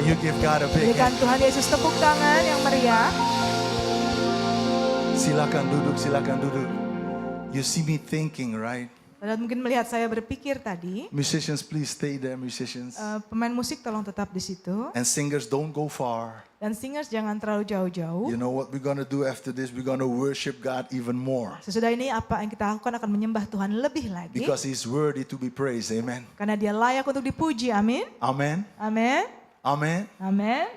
you give God a big Berikan hand. Tuhan Yesus tepuk tangan yang meriah. Silakan duduk, silakan duduk. You see me thinking, right? Saudara mungkin melihat saya berpikir tadi. Musicians, please stay there, musicians. Pemain musik tolong tetap di situ. And singers, don't go far. Dan singers jangan terlalu jauh-jauh. You know what we're going to do after this? We're going to worship God even more. Sesudah ini apa yang kita lakukan akan menyembah Tuhan lebih lagi. Because He's worthy to be praised. Amen. Karena dia layak untuk dipuji. Amin. Amen. Amin. Amen. Amin.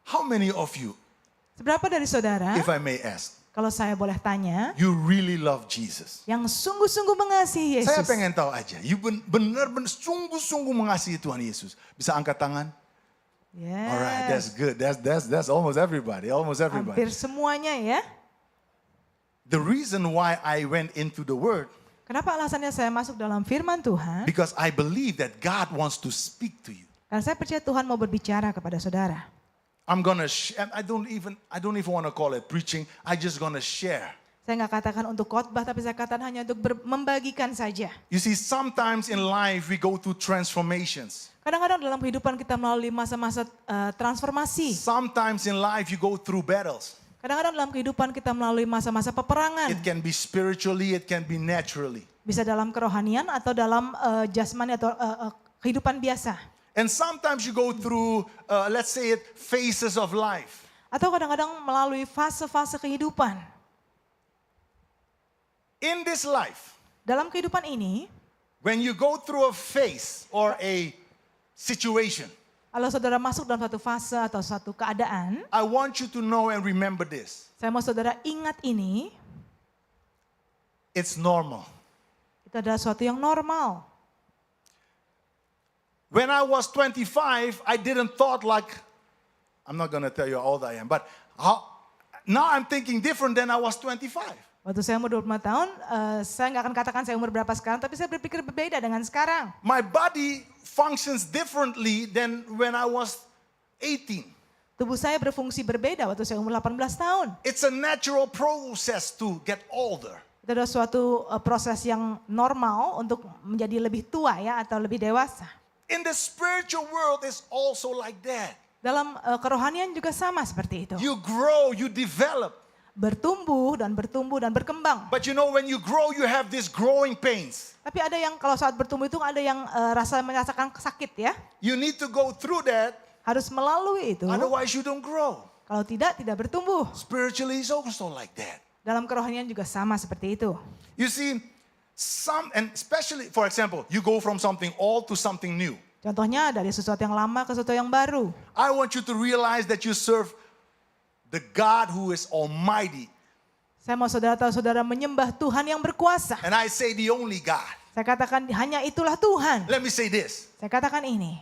How many of you, Seberapa dari saudara, if I may ask, kalau saya boleh tanya, you really love Jesus? yang sungguh-sungguh mengasihi Yesus? Saya pengen tahu aja, you benar-benar sungguh-sungguh mengasihi Tuhan Yesus. Bisa angkat tangan? Yes. Alright, that's good. That's almost everybody. Almost everybody. Hampir semuanya ya. The reason why I went into the Word, Kenapa alasannya saya masuk dalam firman Tuhan? because I believe that God wants to speak to you. Karena saya percaya Tuhan mau berbicara kepada saudara. I'm gonna. I don't even want to call it preaching. I just gonna share. Saya nggak katakan untuk khotbah, tapi saya katakan hanya untuk membagikan saja. You see, sometimes in life we go through transformations. Kadang-kadang dalam kehidupan kita melalui masa-masa transformasi. Sometimes in life you go through battles. Kadang-kadang dalam kehidupan kita melalui masa-masa peperangan. It can be spiritually, it can be naturally. Bisa dalam kerohanian atau dalam jasmani atau kehidupan biasa. And sometimes you go through, let's say it, phases of life. Atau kadang-kadang melalui fase-fase kehidupan. In this life, Dalam kehidupan ini, when you go through a phase or a situation, kalau saudara masuk dalam satu fase atau satu keadaan, I want you to know and remember this. saya mau saudara ingat ini, It's normal. itu adalah sesuatu yang normal. When I was 25, I didn't thought like, I'm not going to tell you how old I am, but now I'm thinking different than I was 25. Waktu saya umur 25 tahun, saya nggak akan katakan saya umur berapa sekarang, tapi saya berpikir berbeda dengan sekarang. My body functions differently than when I was 18. Tubuh saya berfungsi berbeda waktu saya umur 18 tahun. It's a natural process to get older. Itu adalah suatu proses yang normal untuk menjadi lebih tua ya atau lebih dewasa. In the spiritual world, it's also like that. Dalam kerohanian juga sama seperti itu. You grow, you develop. Bertumbuh dan berkembang. But you know, when you grow, you have these growing pains. Tapi ada yang kalau saat bertumbuh itu ada yang merasakan sakit ya. You need to go through that, Harus melalui itu. otherwise you don't grow. Kalau tidak bertumbuh. Spiritually, it's also like that. Dalam kerohanian juga sama seperti itu. You see, and especially, for example, you go from something old to something new. Contohnya dari sesuatu yang lama ke sesuatu yang baru. I want you to realize that you serve the God who is almighty. Saya mau saudara tahu saudara menyembah Tuhan yang berkuasa. And I say the only God. Saya katakan hanya itulah Tuhan. Let me say this. Saya katakan ini.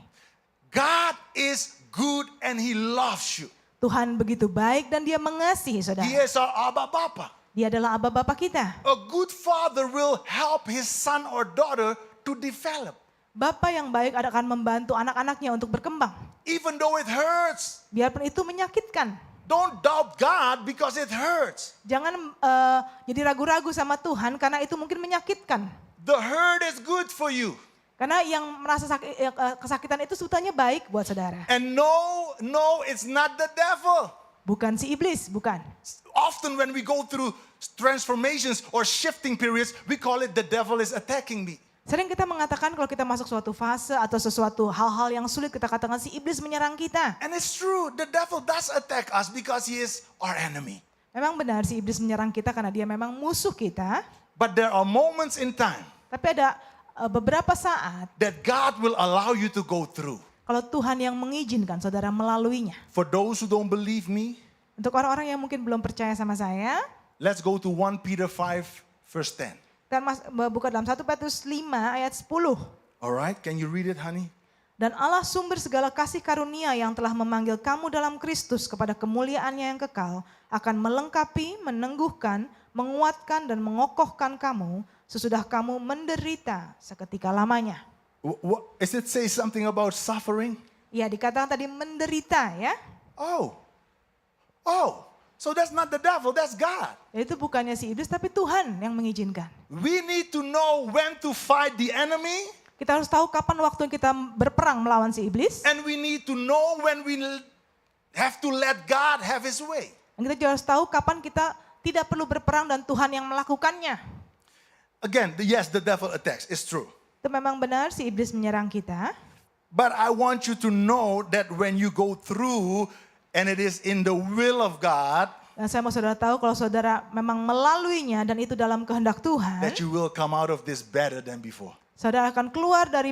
God is good and He loves you. Tuhan begitu baik dan dia mengasihi He saudara. is our Abba Bapa. Dia adalah Aba Bapa kita. A good father will help his son or daughter to develop. Bapa yang baik akan membantu anak-anaknya untuk berkembang. Even though it hurts. Biarpun itu menyakitkan. Don't doubt God because it hurts. Jangan jadi ragu-ragu sama Tuhan karena itu mungkin menyakitkan. The hurt is good for you. Karena yang merasa kesakitan itu sebetulnya baik buat saudara. And no, it's not the devil. Bukan si iblis, bukan. Often when we go through transformations or shifting periods, we call it the devil is attacking me. Sering kita mengatakan kalau kita masuk suatu fase atau sesuatu hal-hal yang sulit kita katakan si iblis menyerang kita. And it's true, the devil does attack us because he is our enemy. Memang benar si iblis menyerang kita karena dia memang musuh kita. But there are moments in time Tapi ada beberapa saat that God will allow you to go through. kalau Tuhan yang mengizinkan saudara melaluinya. For those who don't believe me, Untuk orang-orang yang mungkin belum percaya sama saya, let's go to 1 Peter 5 verse 10. kita buka dalam 1 Petrus 5 ayat 10. Alright, can you read it, honey? Dan Allah sumber segala kasih karunia yang telah memanggil kamu dalam Kristus kepada kemuliaannya yang kekal akan melengkapi, menengguhkan, menguatkan dan mengokohkan kamu sesudah kamu menderita seketika lamanya. Is it say something about suffering? Ya dikatakan tadi menderita ya. Oh, so that's not the devil, that's God. Itu bukannya si iblis tapi Tuhan yang mengizinkan. We need to know when to fight the enemy Kita harus tahu kapan waktu kita berperang melawan si iblis. And we need to know when we have to let God have his way. Dan kita juga harus tahu kapan kita tidak perlu berperang dan Tuhan yang melakukannya. Again, yes, the devil attacks. It's true. Itu memang benar si iblis menyerang kita. But I want you to know that when you go through and it is in the will of God, Dan saya mau saudara tahu kalau saudara memang melaluinya dan itu dalam kehendak Tuhan, that you will come out of this better than before. saudara akan keluar dari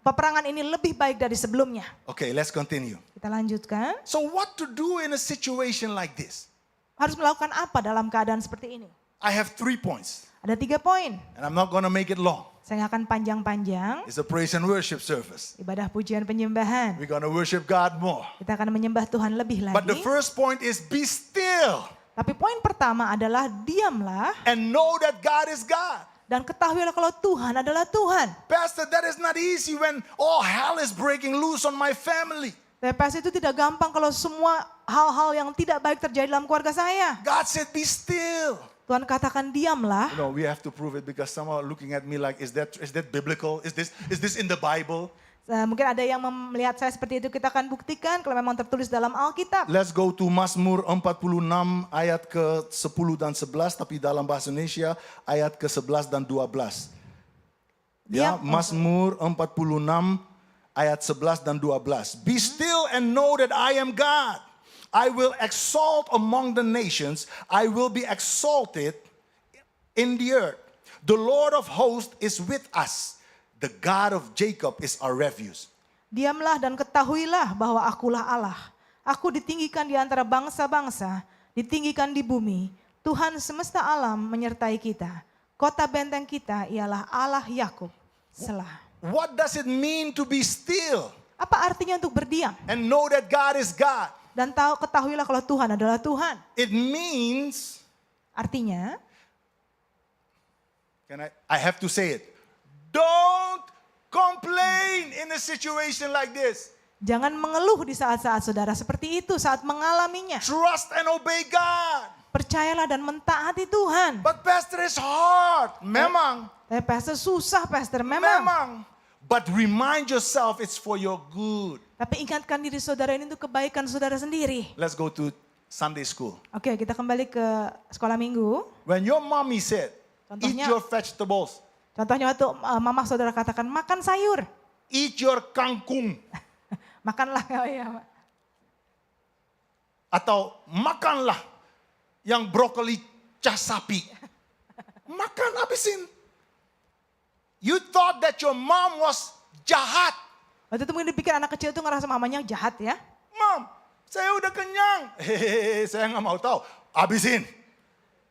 peperangan ini lebih baik dari sebelumnya. Okay, let's continue. Kita lanjutkan. So what to do in a situation like this? Harus melakukan apa dalam keadaan seperti ini? I have 3 points, Ada 3 poin. and I'm not going to make it long. Saya nggak akan panjang-panjang. It's a praise and worship service. Ibadah pujian penyembahan. We're going to worship God more. Kita akan menyembah Tuhan lebih But the lagi. first point is be still Tapi poin pertama adalah diamlah and know that God is God. dan ketahuilah kalau Tuhan adalah Tuhan. Pastor, that is not easy when all hell is breaking loose on my family. TPS itu tidak gampang kalau semua hal-hal yang tidak baik terjadi dalam keluarga saya. God said, be still. Tuhan katakan diamlah. No, we have to prove it because some are looking at me like, is that biblical? Is this in the Bible? Mungkin ada yang melihat saya seperti itu, kita akan buktikan kalau memang tertulis dalam Alkitab. Let's go to Mazmur 46 ayat ke-10 dan 11, tapi dalam bahasa Indonesia ayat ke-11 dan 12. Ya, Mazmur 46 ayat 11 dan 12. Be still and know that I am God. I will exalt among the nations. I will be exalted in the earth. The Lord of hosts is with us. The God of Jacob is our refuge. Diamlah dan ketahuilah bahwa akulah Allah. Aku ditinggikan di antara bangsa-bangsa, ditinggikan di bumi. Tuhan semesta alam menyertai kita. Kota benteng kita ialah Allah Yakub. Selah. What does it mean to be still Apa artinya untuk berdiam? and know that God is God? Dan ketahuilah kalau Tuhan adalah Tuhan. It means, Artinya, I have to say it. Don't complain in a situation like this. jangan mengeluh di saat-saat saudara seperti itu, saat mengalaminya. Trust and obey God. Percayalah dan mentaati Tuhan. But pastor, is hard. Memang. Tapi pastor susah, pastor memang. Memang. But remind yourself it's for your good. Tapi ingatkan diri saudara ini untuk kebaikan saudara sendiri. Let's go to Sunday school. Oke, kita kembali ke sekolah minggu. When your mommy said, eat Contohnya- your vegetables, Contohnya waktu mama saudara katakan makan sayur. eat your kangkung, Makanlah. Oh iya, Pak. atau makanlah yang brokoli cas sapi. Makan, habisin. You thought that your mom was jahat. Waktu itu mungkin dipikir anak kecil itu ngerasa mamanya jahat ya. Mom, saya udah kenyang. Hehehe, saya nggak mau tahu. Habisin.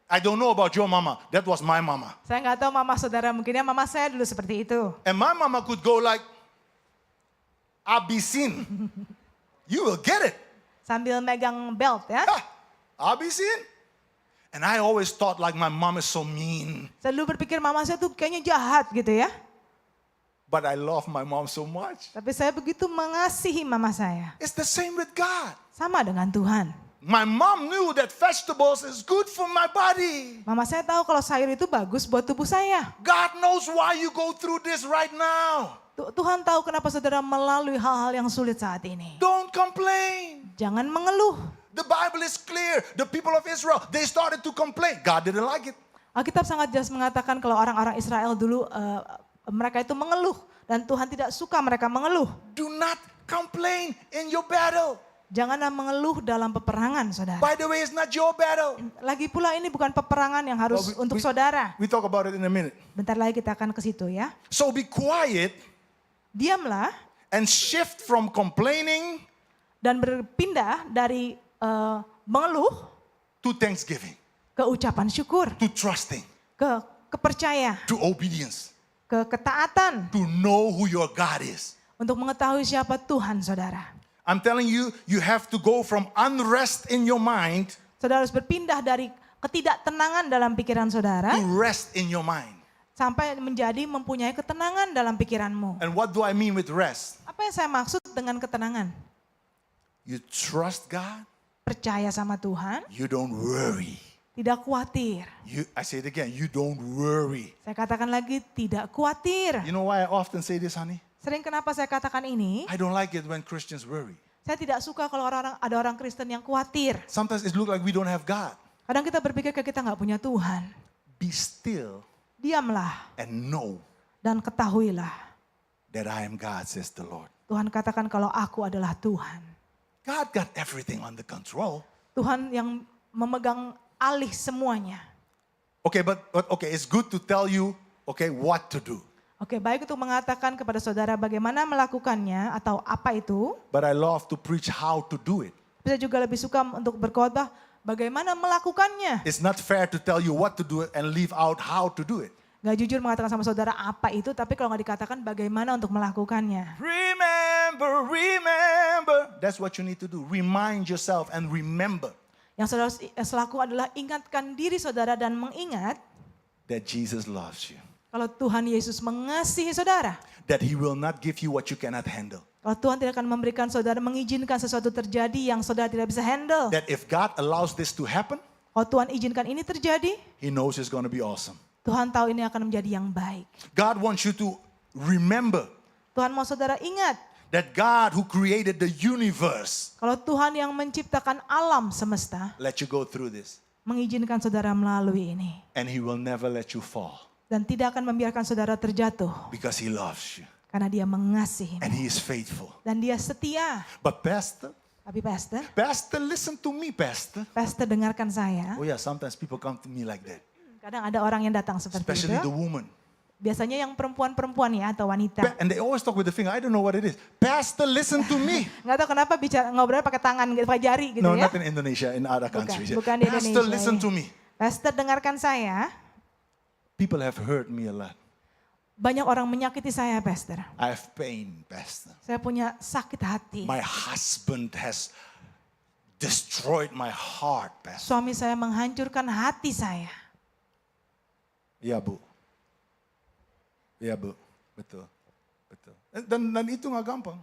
I don't know about your mama. That was my mama. Saya nggak tahu mama saudara, mungkinnya mama saya dulu seperti itu. And my mama could go like, habisin. You will get it. Sambil megang belt ya. Habisin. And I always thought like my mom is so mean. Saya dulu berpikir mama saya tuh kayaknya jahat gitu ya. But I love my mom so much. Tapi saya begitu mengasihi mama saya. It's the same with God. Sama dengan Tuhan. My mom knew that vegetables is good for my body. Mama saya tahu kalau sayur itu bagus buat tubuh saya. God knows why you go through this right now. Tuhan tahu kenapa saudara melalui hal-hal yang sulit saat ini. Don't complain. Jangan mengeluh. The Bible is clear. The people of Israel, they started to complain. God didn't like it. Alkitab sangat jelas mengatakan kalau orang-orang Israel dulu mereka itu mengeluh. Dan Tuhan tidak suka mereka mengeluh. Do not complain in your battle. Janganlah mengeluh dalam peperangan saudara. By the way, it's not your battle. Lagi pula ini bukan peperangan yang harus Well, untuk saudara. We talk about it in a minute. Bentar lagi kita akan ke situ ya. So be quiet Diamlah and shift from complaining dan berpindah dari mengeluh to thanksgiving, ke ucapan syukur, to trusting, ke kepercayaan, to obedience, ke ketaatan to know who your God is. untuk mengetahui siapa Tuhan saudara. I'm telling you, you have to go from unrest in your mind Saudara harus berpindah dari ketidaktenangan dalam pikiran saudara to rest in your mind. sampai menjadi mempunyai ketenangan dalam pikiranmu. And what do I mean with rest? Apa yang saya maksud dengan ketenangan? You trust God, Percaya sama Tuhan, you don't worry. Tidak khawatir. I say it again, you don't worry. Saya katakan lagi, tidak khawatir. You know why I often say this, honey? Sering kenapa saya katakan ini? I don't like it when Christians worry. Saya tidak suka kalau ada orang Kristen yang khawatir. Sometimes it looks like we don't have God. Kadang kita berpikir kita nggak punya Tuhan. Be still Diamlah and know dan ketahuilah. that I am God, says the Lord. Tuhan katakan kalau aku adalah Tuhan. God got everything under control. Tuhan yang memegang alih semuanya. Okay, but okay, it's good to tell you, okay, what to do. Oke, baik untuk mengatakan kepada saudara bagaimana melakukannya atau apa itu. But I love to preach how to do it. Saya juga lebih suka untuk berkhotbah bagaimana melakukannya. It's not fair to tell you what to do and leave out how to do it. Gak jujur mengatakan sama saudara apa itu, tapi kalau gak dikatakan bagaimana untuk melakukannya. Remember. That's what you need to do. Remind yourself and remember Yang saudara selaku adalah ingatkan diri saudara dan mengingat that Jesus loves you. kalau Tuhan Yesus mengasihi saudara. That he will not give you what you cannot handle. Kalau Tuhan tidak akan memberikan saudara, mengizinkan sesuatu terjadi yang saudara tidak bisa handle. That if God allows this to happen, Kalau Tuhan izinkan ini terjadi, he knows it's going to be awesome. Tuhan tahu ini akan menjadi yang baik. God wants you to remember Tuhan mau saudara ingat, that God who created the universe kalau Tuhan yang menciptakan alam semesta, let you go through this. mengizinkan saudara melalui ini. And he will never let you fall Dan tidak akan membiarkan saudara terjatuh, because he loves you karena dia mengasihi and he is faithful. dan dia setia. But Pastor, Tapi Pastor, listen to me, Pastor. Pastor dengarkan saya. Oh yeah, sometimes people come to me like that. Kadang ada orang yang datang seperti Especially the itu. woman. Biasanya yang perempuan-perempuan ya atau wanita. And they always talk with the finger. I don't know what it is. Pastor, listen to me. Nggak tahu kenapa ngobrol pakai tangan gitu, pakai jari gitu No, ya. not in Indonesia, in other countries. bukan di Pastor, Indonesia, listen ya. to me. Pastor dengarkan saya. People have hurt me a lot. Banyak orang menyakiti saya, Pastor. I have pain, Pastor. Saya punya sakit hati. My husband has destroyed my heart, Pastor. Suami saya menghancurkan hati saya. Iya, Bu. Iya, Bu. Betul. Betul. Dan itu nggak gampang.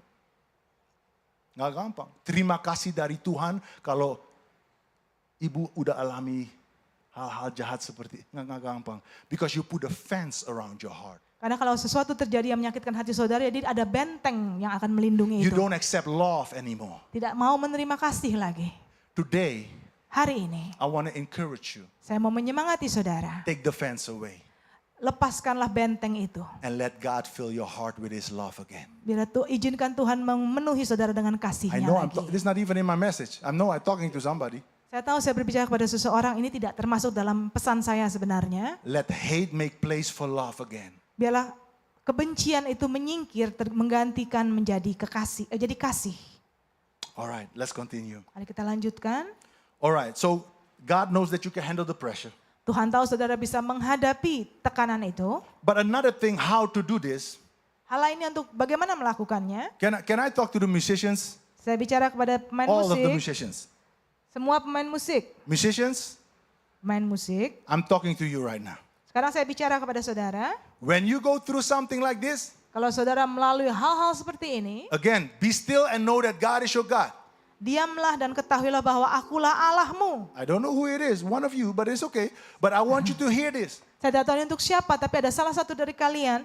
Nggak gampang. Terima kasih dari Tuhan kalau ibu udah alami hal-hal jahat seperti nggak gampang. Because you put a fence around your heart. Karena kalau sesuatu terjadi yang menyakitkan hati saudara, jadi ada benteng yang akan melindungi You itu. don't accept love anymore. Tidak mau menerima kasih lagi. Today, Hari ini, I want to encourage you. saya mau menyemangati saudara. Take the fence away Lepaskanlah benteng itu. and let God fill your heart with His love again. Bila izinkan Tuhan memenuhi saudara dengan I kasihnya know lagi. this is not even in my message. I know I'm talking to somebody. Saya tahu saya berbicara kepada seseorang, ini tidak termasuk dalam pesan saya sebenarnya. Let hate make place for love again. Biarlah kebencian itu menyingkir, menggantikan menjadi jadi kasih. All right, let's continue. Mari kita lanjutkan. All right, so God knows that you can handle the pressure. Tuhan tahu saudara bisa menghadapi tekanan itu. But another thing, how to do this, Hal lainnya untuk bagaimana melakukannya. can I talk to the musicians? Saya bicara kepada pemain All of the musik. musicians. Semua pemain musik. Musicians, Pemain musik. I'm talking to you right now. Sekarang saya bicara kepada saudara. When you go through something like this, Kalau saudara melalui hal-hal seperti ini, again, be still and know that God is your God. diamlah dan ketahuilah bahwa akulah Allahmu. I don't know who it is, one of you, but it's okay. But I want you to hear this. Saya tidak tahu ini untuk siapa, tapi ada salah satu dari kalian.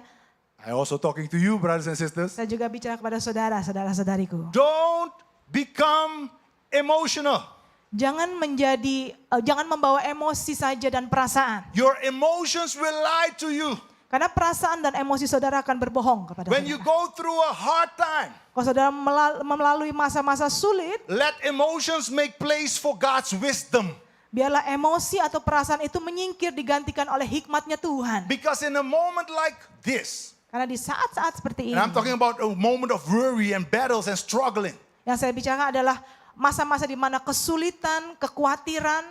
I also talking to you, brothers and sisters. Saya juga bicara kepada saudara-saudariku. Don't become emotional. Jangan membawa emosi saja dan perasaan. Your emotions will lie to you. Karena perasaan dan emosi saudara akan berbohong kepada When you saudara. go through a hard time, Kalau saudara melalui masa-masa sulit, let emotions make place for God's wisdom. biarlah emosi atau perasaan itu menyingkir digantikan oleh hikmatnya Tuhan. Because in a moment like this, Karena di saat-saat seperti ini, and I'm talking about a moment of worry and battles and struggling, yang saya bicarakan adalah masa-masa di mana kesulitan, kekhawatiran,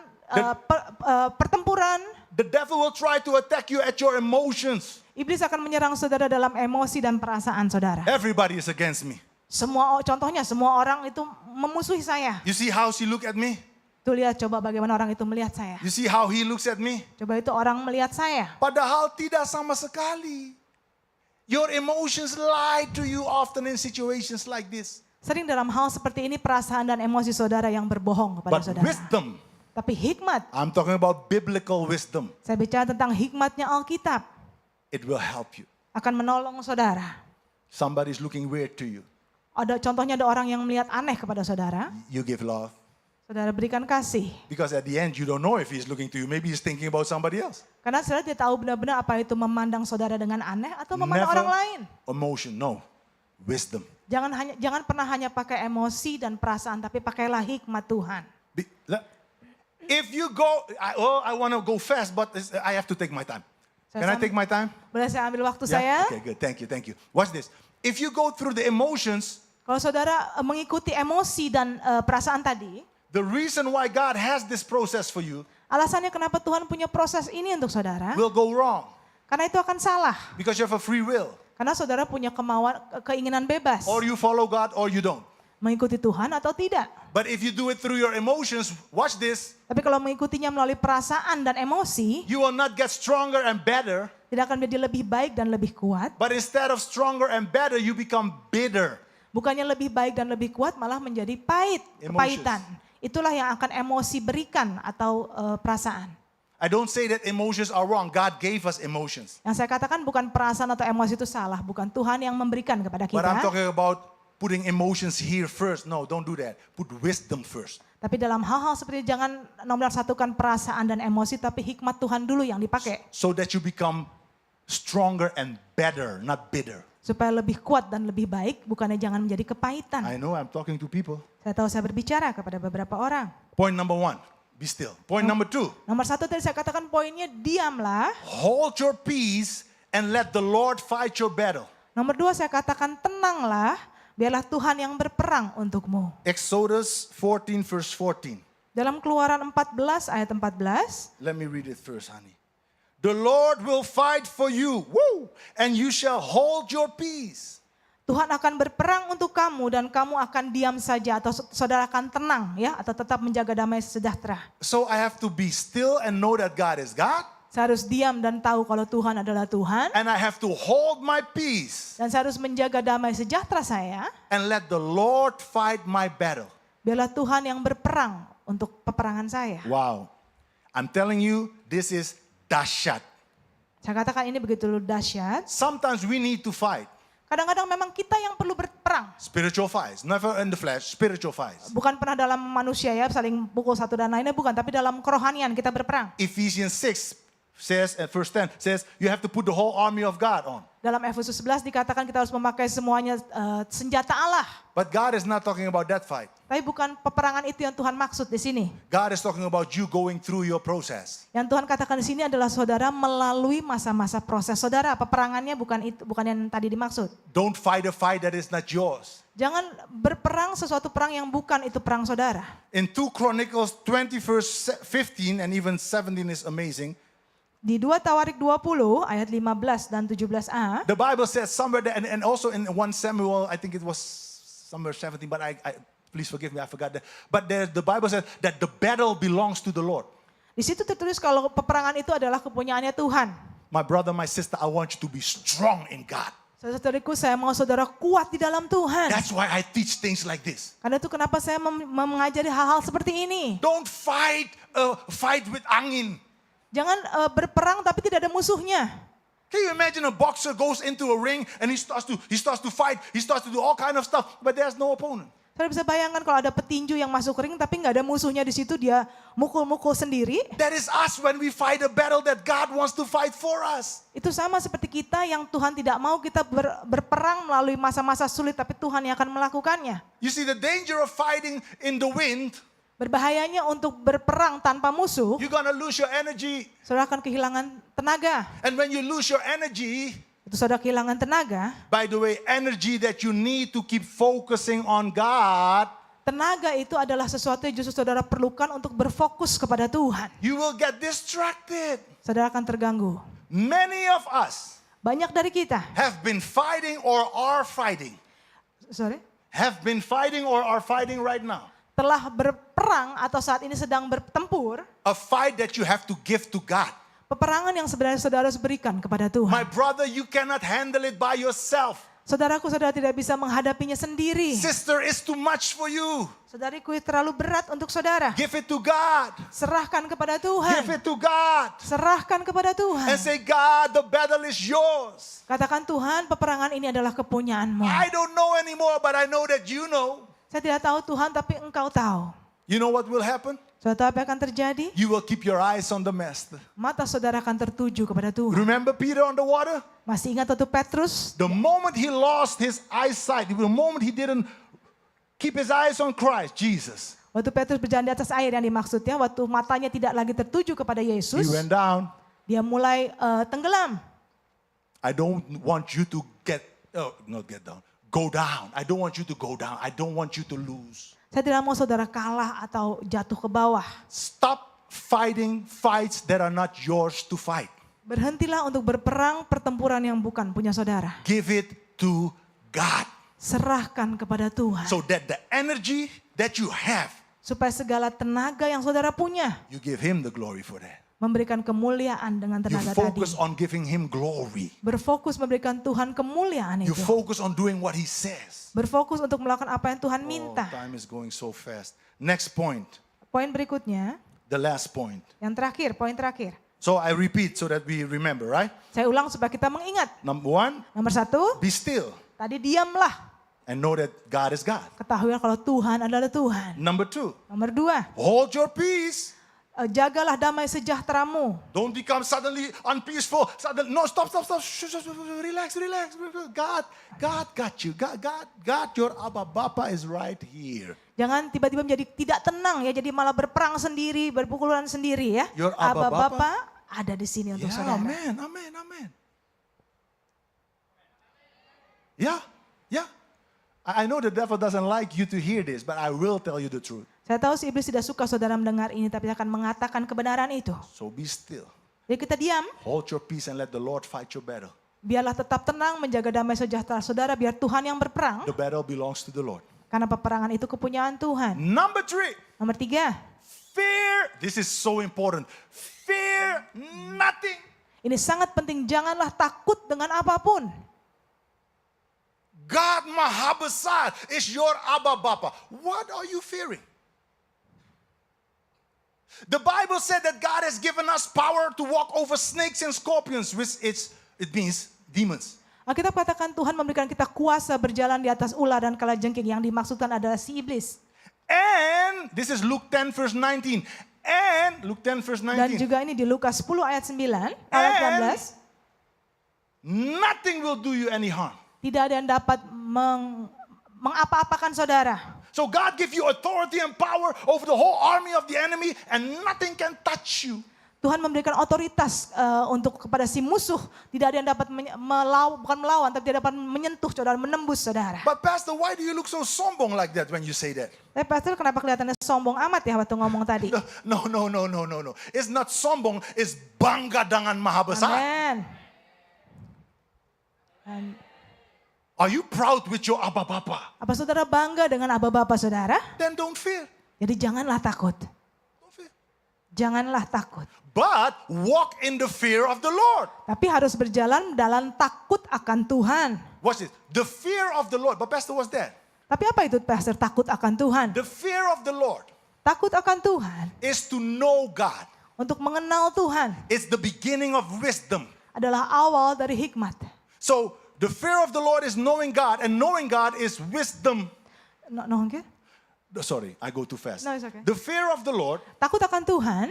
pertempuran, the devil will try to attack you at your emotions. iblis akan menyerang saudara dalam emosi dan perasaan saudara. Everybody is against me. Contohnya semua orang itu memusuhi saya. You see how she look at me? Tuh lihat coba bagaimana orang itu melihat saya. You see how he looks at me? Coba itu orang melihat saya. Padahal tidak sama sekali. Your emotions lie to you often in situations like this. Sering dalam hal seperti ini perasaan dan emosi saudara yang berbohong kepada But saudara. wisdom tapi hikmat. I'm talking about biblical wisdom. Saya bicara tentang hikmatnya Alkitab. It will help you. Akan menolong saudara. Somebody's looking weird to you. Contohnya ada orang yang melihat aneh kepada saudara. You give love. Saudara berikan kasih. Because at the end, you don't know if he's looking to you. Maybe he's thinking about somebody else. Karena saudara tidak tahu benar-benar apa itu memandang saudara dengan aneh atau memandang orang lain. Emotion, no. Wisdom. Jangan pernah hanya pakai emosi dan perasaan, tapi pakailah hikmat Tuhan. If you go, I want to go fast, but I have to take my time. Can I take my time? Boleh saya ambil waktu saya? Okay, good. Thank you. Watch this. If you go through the emotions, Kalau saudara mengikuti emosi dan perasaan tadi, the reason why God has this process for you alasannya kenapa Tuhan punya proses ini untuk saudara, will go wrong. karena itu akan salah. Because you have a free will. Karena saudara punya keinginan bebas. Or you follow God or you don't. Mengikuti Tuhan atau tidak. But if you do it through your emotions, watch this. Tapi kalau mengikutinya melalui perasaan dan emosi, You will not get stronger and better. tidak akan menjadi lebih baik dan lebih kuat. But instead of stronger and better, you become bitter. Bukannya lebih baik dan lebih kuat, malah menjadi pahit, kepahitan. Itulah yang akan emosi berikan atau perasaan. I don't say that emotions are wrong. God gave us emotions. Yang saya katakan bukan perasaan atau emosi itu salah, bukan Tuhan yang memberikan kepada But I'm kita. talking about putting emotions here first. No, don't do that. Put wisdom first. Tapi dalam hal-hal seperti jangan nomor satukan perasaan dan emosi, tapi hikmat Tuhan dulu yang dipakai. So that you become stronger and better, not bitter. Supaya lebih kuat dan lebih baik, bukannya jangan menjadi kepahitan. I know I'm talking to people. Saya tahu saya berbicara kepada beberapa orang. Point number 1, be still. Point number 2, Nomor 1 tadi saya katakan poinnya diamlah. hold your peace and let the Lord fight your battle. Nomor 2 saya katakan tenanglah, biarlah Tuhan yang berperang untukmu. Exodus 14 verse 14. Dalam Keluaran 14 ayat 14, Let me read it first, honey. The Lord will fight for you, woo, and you shall hold your peace. Tuhan akan berperang untuk kamu dan kamu akan diam saja atau saudara akan tenang ya atau tetap menjaga damai sejahtera. So I have to be still and know that God is God. Saya harus diam dan tahu kalau Tuhan adalah Tuhan. And I have to hold my peace Dan saya harus menjaga damai sejahtera saya. and let the Lord fight my battle. Biarlah Tuhan yang berperang untuk peperangan saya. Wow. I'm telling you, this is dahsyat. Saya katakan ini begitu dahsyat. Sometimes we need to fight. Kadang-kadang memang kita yang perlu berperang. Spiritual fights, never in the flesh, spiritual fights. Bukan pernah dalam manusia ya, saling pukul satu dan lainnya, bukan. Tapi dalam kerohanian kita berperang. Ephesians 6 says, at verse 10, says, you have to put the whole army of God on. Dalam Efesus 11 dikatakan kita harus memakai semuanya senjata Allah. But God is not talking about that fight. Tapi bukan peperangan itu yang Tuhan maksud di sini. God is talking about you going through your process. Yang Tuhan katakan di sini adalah saudara melalui masa-masa proses. Saudara, peperangannya bukan yang tadi dimaksud. Don't fight a fight that is not yours. Jangan berperang sesuatu perang yang bukan itu perang saudara. In 2 Chronicles 20 verse 15 and even 17 is amazing. Di 2 Tawarik 20 ayat 15 dan 17a. The Bible says somewhere that, and also in 1 Samuel, I think it was somewhere 17, but I please forgive me, I forgot that. But the Bible says that the battle belongs to the Lord. Di situ tertulis kalau peperangan itu adalah kepunyaannya Tuhan. My brother, my sister, I want you to be strong in God. Saudaraku, saya mau saudara kuat di dalam Tuhan. That's why I teach things like this. Karena itu kenapa saya mengajari hal-hal seperti ini. Don't fight with angin. Jangan berperang tapi tidak ada musuhnya. Can you imagine a boxer goes into a ring and he starts to fight, he starts to do all kind of stuff, but there's no opponent. Saudara bisa bayangkan kalau ada petinju yang masuk ring tapi nggak ada musuhnya di situ, dia mukul-mukul sendiri. That is us when we fight a battle that God wants to fight for us. Itu sama seperti kita yang Tuhan tidak mau kita berperang melalui masa-masa sulit, tapi Tuhan yang akan melakukannya. You see the danger of fighting in the wind. Berbahayanya untuk berperang tanpa musuh, You're gonna lose your energy. saudara akan kehilangan tenaga. And when you lose your energy, Itu saudara kehilangan tenaga, by the way, energy that you need to keep focusing on God, tenaga itu adalah sesuatu yang justru saudara perlukan untuk berfokus kepada Tuhan. you will get distracted. Saudara akan terganggu. Many of us Banyak dari kita, have been fighting or are fighting. Have been fighting or are fighting right now. Telah berperang atau saat ini sedang bertempur, A fight that you have to give to God. peperangan yang sebenarnya saudara harus berikan kepada My Tuhan. brother, you cannot handle it by yourself. Saudaraku, saudara tidak bisa menghadapinya sendiri. Sister, it's too much for you. Saudariku, terlalu berat untuk saudara. Give it to God. Serahkan kepada Give Tuhan. it to God. Serahkan kepada Tuhan. And say, God, the battle is yours. Katakan, Tuhan, peperangan ini adalah kepunyaanmu. I don't know anymore, but I know that you know. Saya tidak tahu Tuhan, tapi Engkau tahu. You know what will happen? Saudara, apa yang akan terjadi? You will keep your eyes on the master. Mata saudara akan tertuju kepada Tuhan. Remember Peter on the water? Masih ingat waktu Petrus? The moment he lost his eyesight, the moment he didn't keep his eyes on Christ, Jesus, Waktu Petrus berjalan di atas air yang dimaksudnya, waktu matanya tidak lagi tertuju kepada he Yesus, went down. dia mulai tenggelam. I don't want you to not get down. Go down. I don't want you to go down. I don't want you to lose. Saya tidak mau saudara kalah atau jatuh ke bawah. Stop fighting fights that are not yours to fight. Berhentilah untuk berperang pertempuran yang bukan punya saudara. Give it to God. Serahkan kepada Tuhan. So that the energy that you have, Supaya segala tenaga yang saudara punya, you give him the glory for that. memberikan kemuliaan dengan You tenaga tadi. focus on giving him glory. Berfokus memberikan Tuhan kemuliaan You itu. focus on doing what he says. Berfokus untuk melakukan apa yang Tuhan Oh, minta. time is going so fast. Next point, Poin berikutnya, the last point. yang terakhir, poin terakhir. So I repeat so that we remember, right? Saya ulang supaya kita mengingat. Number one, Nomor satu, be still tadi diamlah. and know that God is God. Ketahuilah kalau Tuhan adalah Tuhan. Number two, Nomor dua, hold your peace. jagalah damai sejahteramu. Don't become suddenly unpeaceful. No, stop. Shh, relax. God got you. God, your Abba Bapa is right here. Jangan tiba-tiba menjadi tidak tenang ya, jadi malah berperang sendiri, berpukulan sendiri ya. Your Abba Bapa ada di sini untuk Yeah, saudara. amen. Yeah. I know the devil doesn't like you to hear this, but I will tell you the truth. Saya tahu si iblis tidak suka saudara mendengar ini, tapi akan mengatakan kebenaran itu. So be still. Jadi kita diam, Hold your peace and let the Lord fight your battle. biarlah tetap tenang, menjaga damai sejahtera saudara, biar Tuhan yang berperang. The battle belongs to the Lord. Karena peperangan itu kepunyaan Tuhan. Number three, Nomor tiga, fear. This is so important. Fear nothing. ini sangat penting, janganlah takut dengan apapun. God Mahabesar is your Abba Bapa. What are you fearing? The Bible said that God has given us power to walk over snakes and scorpions, which it means demons. Alkitab katakan Tuhan memberikan kita kuasa berjalan di atas ular dan kalajengking, yang dimaksudkan adalah si iblis. And this is Luke 10 verse 19. And Luke 10 verse Dan 19. juga ini di Lukas 10 ayat 9, ayat 19. Nothing will do you any harm. Tidak ada yang dapat mengapa-apakan saudara. So God gives you authority and power over the whole army of the enemy, and nothing can touch you. Tuhan memberikan otoritas untuk kepada si musuh. Tidak ada yang dapat bukan melawan, tapi tidak dapat menyentuh saudara, menembus saudara. But Pastor, why do you look so sombong like that when you say that? Tapi pastor, kenapa kelihatannya sombong amat ya waktu ngomong tadi? No. It's not sombong, it's bangga dengan Maha Besar. Amen. Are you proud with your Abba Bapa? Apa saudara bangga dengan Aba Bapa saudara? Then don't fear. Jadi janganlah takut. Don't fear. Janganlah takut. But walk in the fear of the Lord. Tapi harus berjalan dalam takut akan Tuhan. What's it? The fear of the Lord. But Pastor, what's that? Tapi apa itu pastor, takut akan Tuhan? The fear of the Lord Takut akan Tuhan, is to know God. untuk mengenal Tuhan, It's the beginning of wisdom. adalah awal dari hikmat. So the fear of the Lord is knowing God, and knowing God is wisdom. No, okay? Sorry, I go too fast. No, it's okay. The fear of the Lord Takut akan Tuhan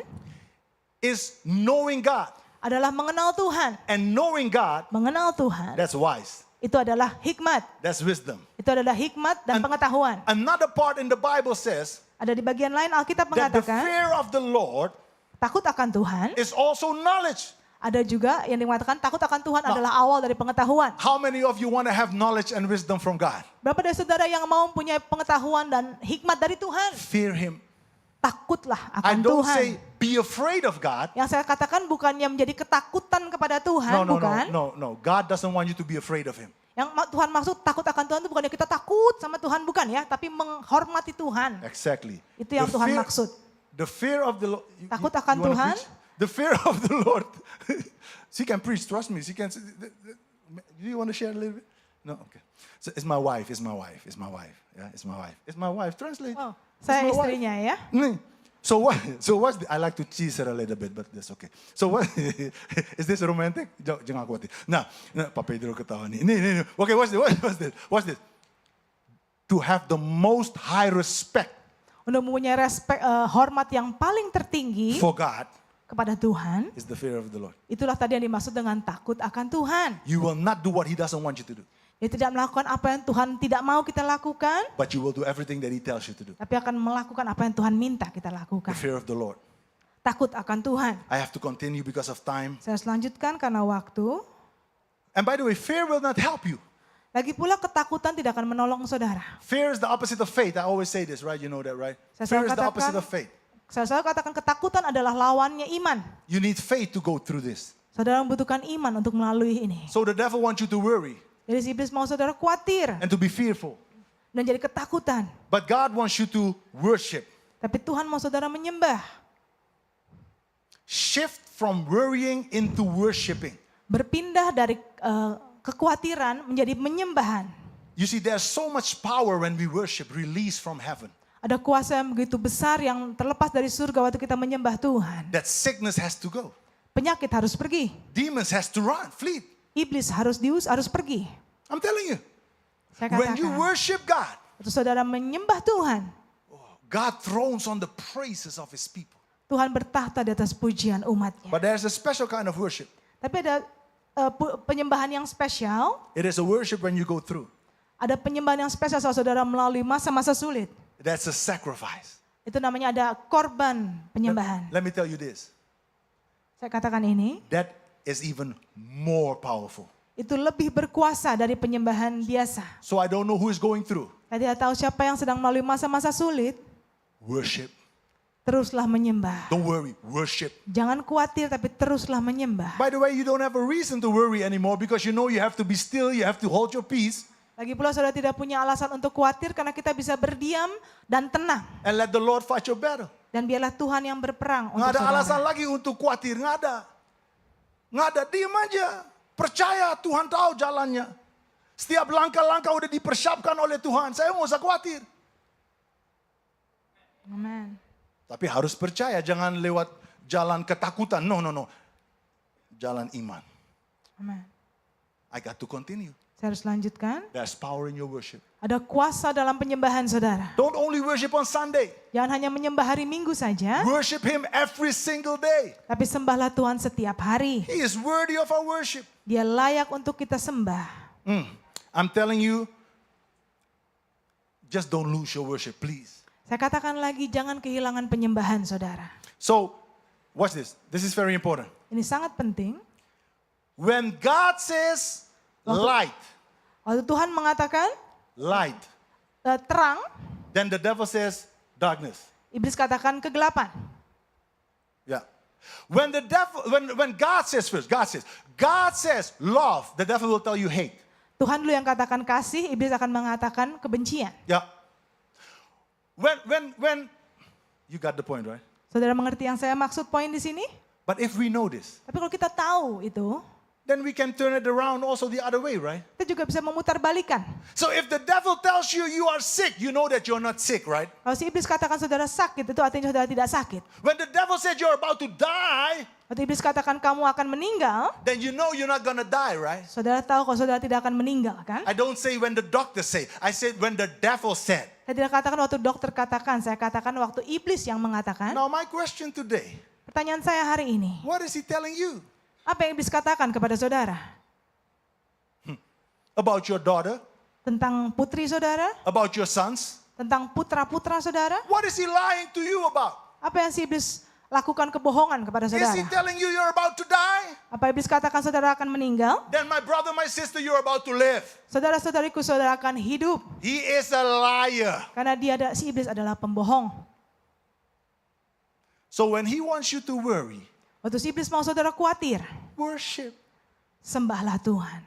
is knowing God. adalah mengenal Tuhan. And knowing God, Mengenal Tuhan, that's wise. itu adalah hikmat. That's wisdom. Itu adalah hikmat dan pengetahuan. Another part in the Bible says Ada di bagian lain Alkitab that the mengatakan, fear of the Lord takut akan Tuhan. is also knowledge. Ada juga yang mengatakan takut akan Tuhan adalah awal dari pengetahuan. How many of you want to have knowledge and wisdom from God? Berapa dari saudara yang mau mempunyai pengetahuan dan hikmat dari Tuhan? Fear Him. Takutlah I akan don't Tuhan. say be afraid of God. Yang saya katakan bukannya menjadi ketakutan kepada Tuhan, bukan. No. God doesn't want you to be afraid of Him. Yang Tuhan maksud takut akan Tuhan itu bukannya kita takut sama Tuhan, bukan ya, tapi menghormati Tuhan. Exactly. Itu yang Tuhan maksud. The fear of the Lord. Takut akan Tuhan. The fear of the Lord. She can preach, trust me. She can. Do you want to share a little bit? No, okay. So it's my wife, it's my wife, it's my wife. Yeah, it's my wife. It's my wife. Translate. Oh, It's saya my wife. istrinya ya. Nih. So what? So what's the, I like to tease her a little bit, but that's okay. So what? Is this romantic? Jangan khawatir. Nah, Pak Pedro ketawa nih. Nih. Okay, what's this? What's this? To have the most high respect Untuk mempunyai respek, hormat yang paling tertinggi for God kepada Tuhan. is the fear of the Lord. Itulah tadi yang dimaksud dengan takut akan Tuhan. You will not do what He doesn't want you to do, Dia tidak melakukan apa yang Tuhan tidak mau kita lakukan, but you will do everything that He tells you to do. tapi akan melakukan apa yang Tuhan minta kita The lakukan. fear of the Lord. Takut akan Tuhan. I have to continue because of time. Saya selanjutkan karena waktu. And by the way, fear will not help you. Lagi pula ketakutan tidak akan menolong saudara. Fear is the opposite of faith. I always say this, right? You know that, right? Saya Fear selalu is the opposite katakan- of faith. Saya selalu katakan ketakutan adalah lawannya iman. You need faith to go through this. Saudara membutuhkan iman untuk melalui ini. So the devil wants you to worry Jadi si iblis mau saudara khawatir and to be fearful. dan jadi ketakutan. But God wants you to worship. Tapi Tuhan mau saudara menyembah. Shift from worrying into worshiping. Berpindah dari kekhawatiran menjadi menyembahan. You see, there's so much power when we worship, released from heaven, Ada kuasa yang begitu besar yang terlepas dari surga waktu kita menyembah Tuhan. that sickness has to go. Penyakit harus pergi. Demons has to run, flee. Iblis harus pergi. I'm telling you, Saya when you katakan, worship God, waktu saudara menyembah Tuhan, God thrones on the praises of His people. Tuhan bertahta di atas pujian umatnya. But there's a special kind of worship. Tapi ada penyembahan yang spesial. It is a worship when you go through. Ada penyembahan yang spesial saat saudara melalui masa-masa sulit. That's a sacrifice. Itu namanya ada korban penyembahan. Let me tell you this. Saya katakan ini, That is even more powerful. itu lebih berkuasa dari penyembahan biasa. So I don't know who is going through. Saya tidak tahu siapa yang sedang melalui masa-masa sulit, Worship. teruslah menyembah. Don't worry. Worship. Jangan khawatir tapi teruslah menyembah. By the way, you don't have a reason to worry anymore because you know you have to be still, you have to hold your peace Lagi pula saudara tidak punya alasan untuk khawatir karena kita bisa berdiam dan tenang. and let the Lord fight your battle. Dan biarlah Tuhan yang berperang untuk Nggak ada alasan saudara. lagi untuk khawatir, nggak ada. Nggak ada, diam aja. Percaya Tuhan tahu jalannya. Setiap langkah-langkah udah dipersiapkan oleh Tuhan. Saya nggak usah khawatir. Amen. Tapi harus percaya, jangan lewat jalan ketakutan. No. Jalan iman. Amen. I got to continue. Saya harus lanjutkan. There's power in your worship. Ada kuasa dalam penyembahan saudara. Don't only worship on Sunday. Jangan hanya menyembah hari Minggu saja, Worship Him every single day. tapi sembahlah Tuhan setiap hari. He is worthy of our worship. Dia layak untuk kita sembah. I'm telling you, just don't lose your worship, please. Saya katakan lagi, jangan kehilangan penyembahan saudara. So, watch this. This is very important. Ini sangat penting. When God says light, Waktu Tuhan mengatakan light, terang, then the devil says darkness. iblis katakan kegelapan. Yeah. When the devil, when God says first, God says love, the devil will tell you hate. Tuhan dulu yang katakan kasih, iblis akan mengatakan kebencian. Yeah. When you got the point, right? Saudara mengerti yang saya maksud poin di sini? But if we know this, Tapi kalau kita tahu itu, then we can turn it around also the other way, right? kita juga bisa memutar balikan. So if the devil tells you you are sick, you know that you're not sick, right? Kalau si iblis katakan saudara sakit, itu artinya saudara tidak sakit. When the devil said you're about to die, Waktu iblis katakan kamu akan meninggal, then you know you're not gonna die, right? saudara tahu kalau saudara tidak akan meninggal kan? I don't say when the doctor say, I said when the devil said. Saya tidak katakan waktu dokter katakan, saya katakan waktu iblis yang mengatakan. Now my question today, Pertanyaan saya hari ini, what is he telling you? apa yang iblis katakan kepada saudara? About your daughter, Tentang putri saudara? about your sons? Tentang putra-putra saudara? What is he lying to you about? Apa yang si iblis lakukan kebohongan kepada Is he saudara? telling you you're about to die? Apa iblis katakan saudara akan meninggal? Then my brother, my sister, you're about to live. Saudara-saudariku, saudara akan hidup. He is a liar. Karena si iblis adalah pembohong. So when he wants you to worry, Waktu si iblis mau saudara khawatir, worship. sembahlah Tuhan.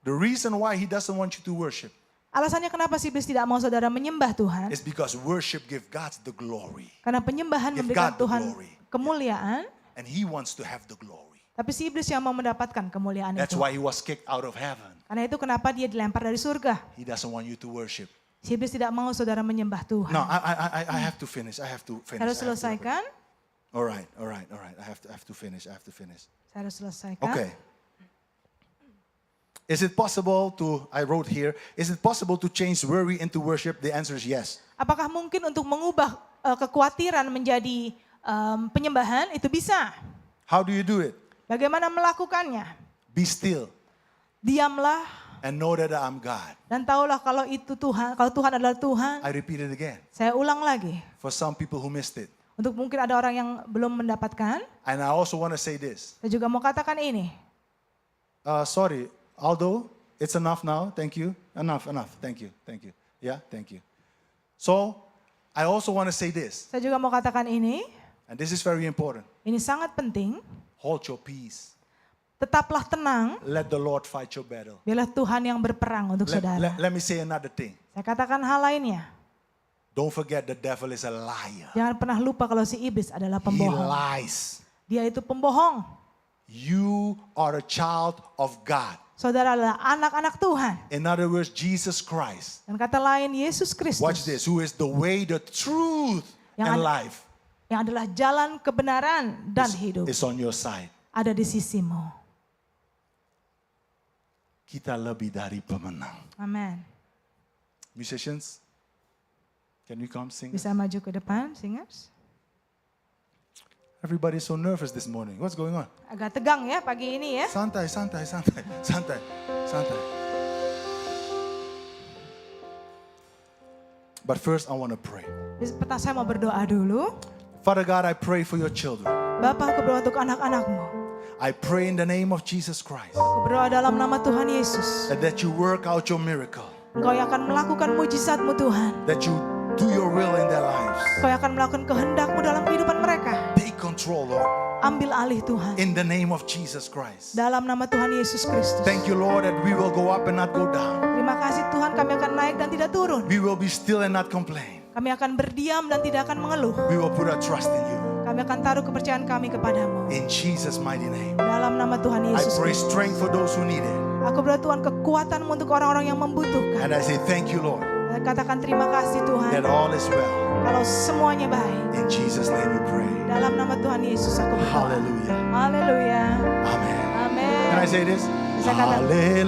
The reason why he doesn't want you to worship Alasannya kenapa si iblis tidak mau saudara menyembah Tuhan? is because worship gives God the glory. Karena penyembahan Give memberikan God the Tuhan glory. kemuliaan. And he wants to have the glory. Tapi si iblis yang mau mendapatkan kemuliaan That's itu. why he was kicked out of heaven. Karena itu kenapa dia dilempar dari surga. He doesn't want you to worship. Si iblis tidak mau saudara menyembah Tuhan. No, I have to finish. I have to finish. Saya harus selesaikan. All right. I have to finish. Saya harus selesaikan. Okay. Is it possible to, I wrote here, is it possible to change worry into worship? The answer is yes. Apakah mungkin untuk mengubah kekhawatiran menjadi penyembahan? Itu bisa. How do you do it? Bagaimana melakukannya? Be still Diamlah and know that I'm God. dan tahulah kalau itu Tuhan, kalau Tuhan adalah Tuhan. I repeat it again. Saya ulang lagi. For some people who missed it. Untuk mungkin ada orang yang belum mendapatkan. And I also want to say this. Saya juga mau katakan ini. Sorry, Aldo, it's enough now. Thank you. Enough. Thank you. Yeah, thank you. So, I also want to say this. Saya juga mau katakan ini. And this is very important. Ini sangat penting. Hold your peace. Tetaplah tenang. Let the Lord fight your battle. Biarlah Tuhan yang berperang untuk saudara. Let me say another thing. Saya katakan hal lainnya. Don't forget the devil is a liar. Jangan pernah lupa kalau si iblis adalah He pembohong. lies. Dia itu pembohong. You are a child of God. Saudara adalah anak-anak Tuhan. In other words, Jesus Christ. Dan kata lain Yesus Watch Kristus. this. Who is the way, the truth, Yang and ada- life Yang adalah jalan kebenaran dan hidup. is on your side. Ada di sisimu. Kita lebih dari pemenang. Amin. Musicians, can you come sing? Bisa maju ke depan, singers. Everybody's so nervous this morning. What's going on? Agak tegang ya pagi ini ya. Santai. But first I want to pray. Pertama saya mau berdoa dulu. Father God, I pray for your children. Bapa, aku berdoa untuk anak-anakmu. I pray in the name of Jesus Christ Aku berdoa dalam nama Tuhan Yesus. that you work out your miracle, Engkau yang akan melakukan mujizatmu Tuhan. that you do your will in their lives. Engkau yang akan melakukan kehendakmu dalam kehidupan mereka. Take control, Lord, Ambil alih Tuhan. in the name of Jesus Christ. Dalam nama Tuhan Yesus Kristus. Thank you, Lord, that we will go up and not go down. Terima kasih Tuhan, kami akan naik dan tidak turun. We will be still and not complain. Kami akan berdiam dan tidak akan mengeluh. We will put our trust in you. Kami akan taruh kepercayaan kami kepadamu. In Jesus' mighty name. Dalam nama Tuhan I Yesus pray Kristus. strength for those who need it. Aku berdoa Tuhan kekuatanmu untuk orang-orang yang membutuhkan. And I say thank you, Lord, Dan katakan terima kasih Tuhan. that all is well. Kalau semuanya baik. In Jesus' name we pray. Dalam nama Tuhan Yesus aku berdoa. Hallelujah. Haleluya. Amen. Amin. Can I say this? Bisa katakan. Hallelujah.